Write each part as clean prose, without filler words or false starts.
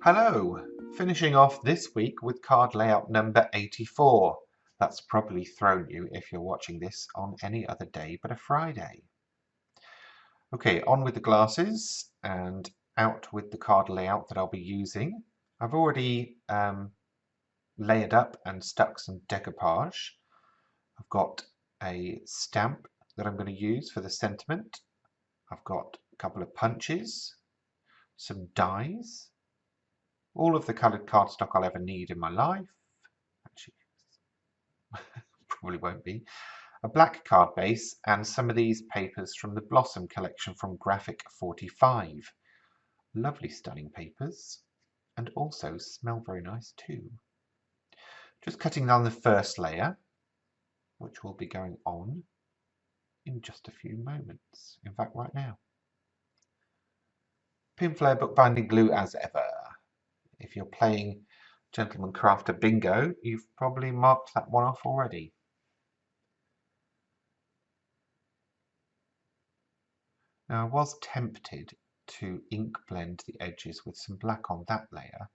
Hello! Finishing off this week with card layout number 84. That's probably thrown you if you're watching this on any other day but a Friday. Okay, on with the glasses and out with the card layout that I'll be using. I've already layered up and stuck some decoupage. I've got a stamp that I'm going to use for the sentiment. I've got a couple of punches, some dies, all of the coloured cardstock I'll ever need in my life. Actually, probably won't be. A black card base and some of these papers from the Blossom collection from Graphic 45. Lovely stunning papers, and also smell very nice too. Just cutting down the first layer, which will be going on in just a few moments. In fact, right now. Pinflair bookbinding glue as ever. If you're playing Gentleman Crafter Bingo, you've probably marked that one off already. Now I was tempted to ink blend the edges with some black on that layer,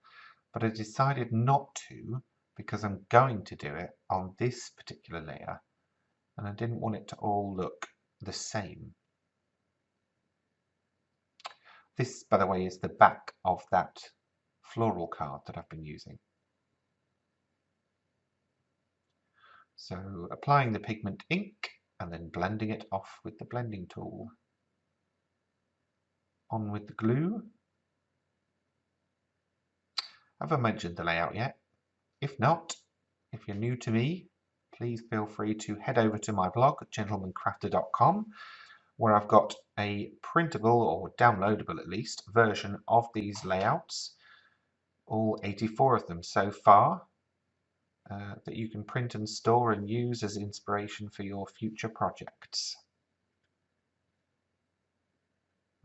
but I decided not to because I'm going to do it on this particular layer and I didn't want it to all look the same. This, by the way, is the back of that floral card that I've been using. So applying the pigment ink and then blending it off with the blending tool. On with the glue. Have I mentioned the layout yet? If not, if you're new to me, please feel free to head over to my blog, gentlemancrafter.com, where I've got a printable, or downloadable at least, version of these layouts, all 84 of them so far, that you can print and store and use as inspiration for your future projects.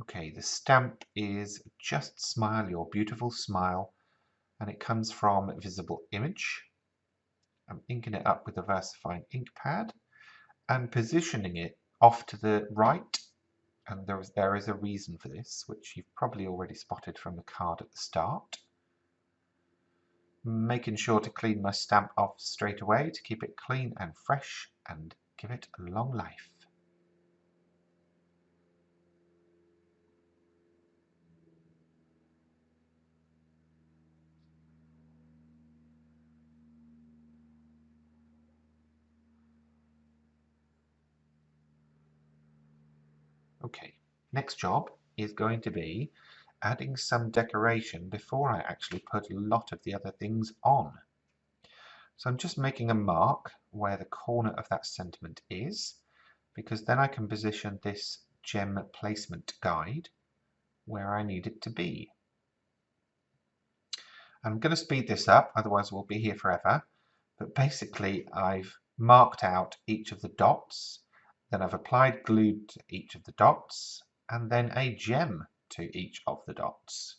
Okay, the stamp is Just Smile Your Beautiful Smile, and it comes from Visible Image. I'm inking it up with a VersaFine ink pad and positioning it off to the right, and there is a reason for this, which you've probably already spotted from the card at the start. Making sure to clean my stamp off straight away to keep it clean and fresh and give it a long life. Okay, next job is going to be adding some decoration before I actually put a lot of the other things on. So I'm just making a mark where the corner of that sentiment is, because then I can position this gem placement guide where I need it to be. I'm going to speed this up, otherwise we'll be here forever. But basically I've marked out each of the dots, then I've applied glue to each of the dots, and then a gem to each of the dots.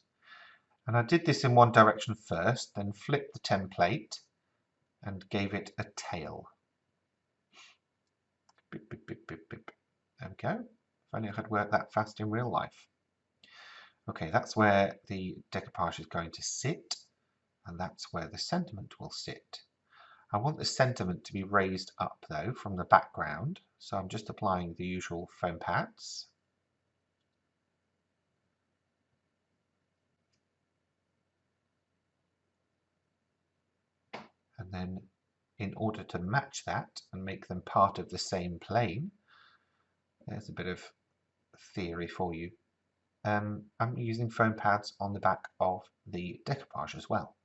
And I did this in one direction first, then flipped the template and gave it a tail. Beep, beep, beep, beep, beep. There we go. If only I had worked that fast in real life. Okay, that's where the decoupage is going to sit, and that's where the sentiment will sit. I want the sentiment to be raised up though from the background, so I'm just applying the usual foam pads. And then in order to match that and make them part of the same plane, there's a bit of theory for you. I'm using foam pads on the back of the decoupage as well.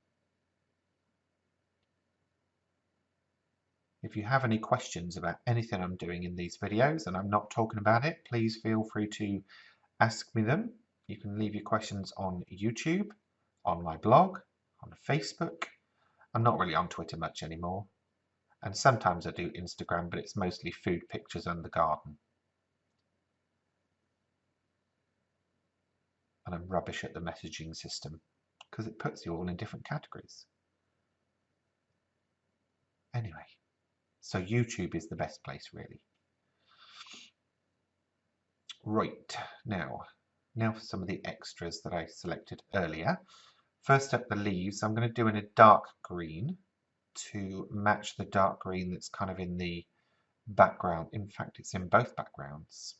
If you have any questions about anything I'm doing in these videos and I'm not talking about it, please feel free to ask me them. You can leave your questions on YouTube, on my blog, on Facebook. I'm not really on Twitter much anymore. And sometimes I do Instagram, but it's mostly food pictures and the garden. And I'm rubbish at the messaging system because it puts you all in different categories. Anyway, so YouTube is the best place really. Right, now for some of the extras that I selected earlier. First up, the leaves. I'm going to do in a dark green to match the dark green that's kind of in the background. In fact, it's in both backgrounds.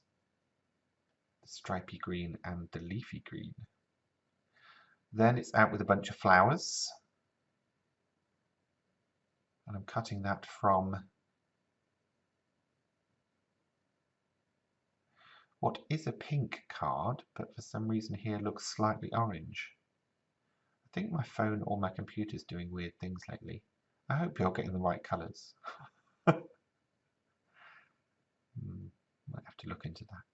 The stripy green and the leafy green. Then it's out with a bunch of flowers. And I'm cutting that from what is a pink card, but for some reason here looks slightly orange. I think my phone or my computer's doing weird things lately. I hope you're getting the right colours. Might have to look into that.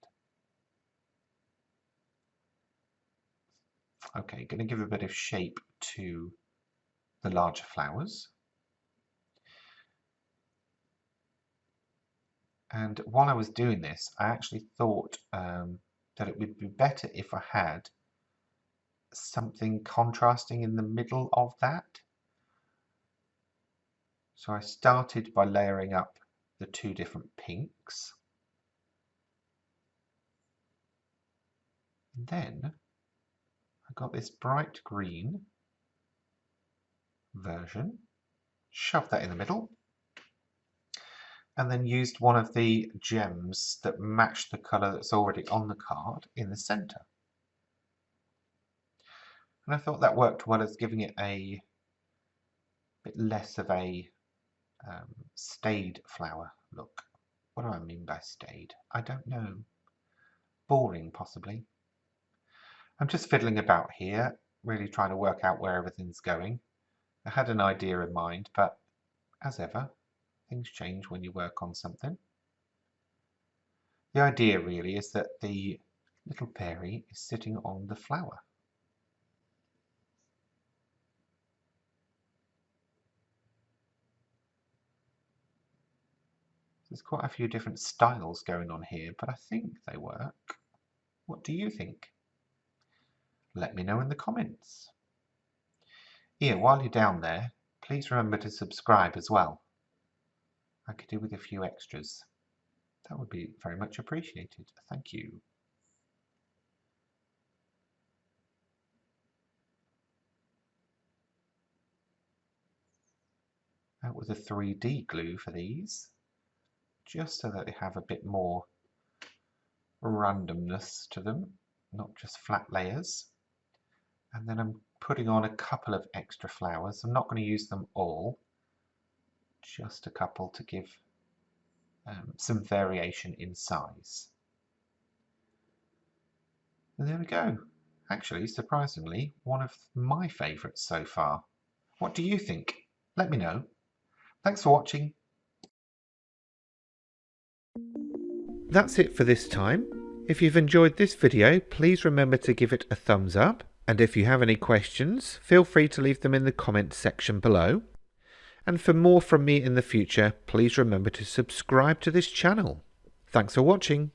Okay, going to give a bit of shape to the larger flowers. And while I was doing this, I actually thought that it would be better if I had something contrasting in the middle of that. So I started by layering up the two different pinks. And then I got this bright green version, shoved that in the middle, and then used one of the gems that matched the colour that's already on the card in the centre. And I thought that worked well as giving it a bit less of a staid flower look. What do I mean by staid? I don't know. Boring, possibly. I'm just fiddling about here, really trying to work out where everything's going. I had an idea in mind, but as ever, things change when you work on something. The idea really is that the little fairy is sitting on the flower. There's quite a few different styles going on here, but I think they work. What do you think? Let me know in the comments. Here, while you're down there, please remember to subscribe as well. I could do with a few extras. That would be very much appreciated. Thank you. Out with a 3D glue for these, just so that they have a bit more randomness to them, not just flat layers. And then I'm putting on a couple of extra flowers. I'm not going to use them all, just a couple to give some variation in size. And there we go. Actually, surprisingly, one of my favourites so far. What do you think? Let me know. Thanks for watching. That's it for this time. If you've enjoyed this video, please remember to give it a thumbs up. And if you have any questions, feel free to leave them in the comments section below. And for more from me in the future, please remember to subscribe to this channel. Thanks for watching.